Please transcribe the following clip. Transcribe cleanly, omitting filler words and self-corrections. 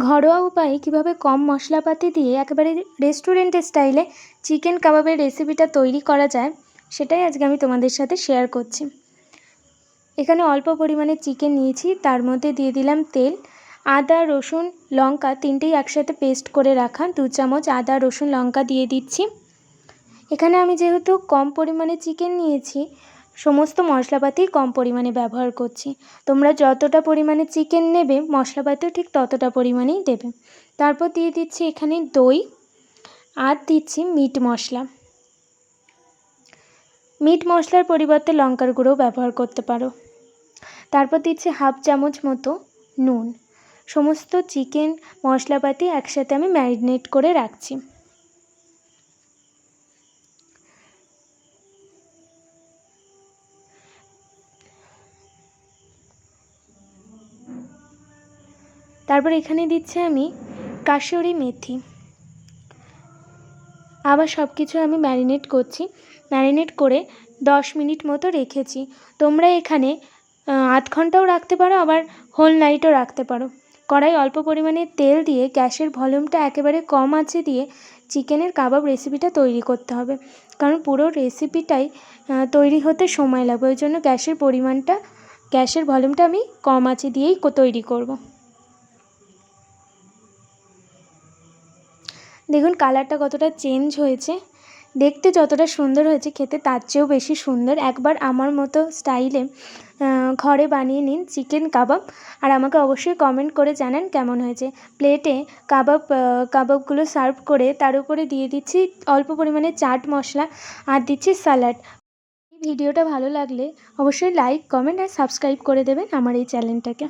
ঘরোয়া উপায়ে কীভাবে কম মশলাপাতি দিয়ে একেবারে রেস্টুরেন্টের স্টাইলে চিকেন কাবাবের রেসিপিটা তৈরি করা যায় সেটাই আজকে আমি তোমাদের সাথে শেয়ার করছি। এখানে অল্প পরিমাণে চিকেন নিয়েছি, তার মধ্যে দিয়ে দিলাম তেল, আদা রসুন লঙ্কা তিনটেই একসাথে পেস্ট করে রাখা 2 চামচ আদা রসুন লঙ্কা দিয়ে দিচ্ছি। এখানে আমি যেহেতু কম পরিমাণে চিকেন নিয়েছি, সমস্ত মশলাপাতি কম পরিমাণে ব্যবহার করছি। তোমরা যতটা পরিমাণে চিকেন নেবে মশলাপাতিও ঠিক ততটা পরিমাণেই দেবে। তারপর দিয়ে দিচ্ছি এখানে দই আর দিচ্ছি মিট মশলা। মিট মশলার পরিবর্তে লঙ্কার গুঁড়ো ব্যবহার করতে পারো। তারপর দিচ্ছি 1/2 চামচ মতো নুন। সমস্ত চিকেন মশলাপাতি একসাথে আমি ম্যারিনেট করে রাখছি। তারপর এখানে দিচ্ছি আমি কাসুরি মেথি। আবার সব কিছু আমি ম্যারিনেট করছি। ম্যারিনেট করে 10 মিনিট মতো রেখেছি। তোমরা এখানে আধ ঘন্টাও রাখতে পারো, আবার হোল নাইটও রাখতে পারো। কড়াই অল্প পরিমাণে তেল দিয়ে গ্যাসের ভলিউমটা একেবারে কম আঁচে দিয়ে চিকেনের কাবাব রেসিপিটা তৈরি করতে হবে, কারণ পুরো রেসিপিটাই তৈরি হতে সময় লাগবে। ওই জন্য গ্যাসের ভলিউমটা আমি কম আঁচে দিয়েই তৈরি করব। দেখুন কালারটা কতটা চেঞ্জ হয়েছে, দেখতে যতটা সুন্দর হয়েছে খেতে তার চেয়েও বেশি সুন্দর। একবার আমার মতো স্টাইলে ঘরে বানিয়ে নিন চিকেন কাবাব, আর আমাকে অবশ্যই কমেন্ট করে জানান কেমন হয়েছে। প্লেটে কাবাবগুলো সার্ভ করে তার উপরে দিয়ে দিচ্ছি অল্প পরিমাণে চাট মশলা আর দিচ্ছি স্যালাড। এই ভিডিওটা ভালো লাগলে অবশ্যই লাইক, কমেন্ট আর সাবস্ক্রাইব করে দেবেন আমার এই চ্যানেলটাকে।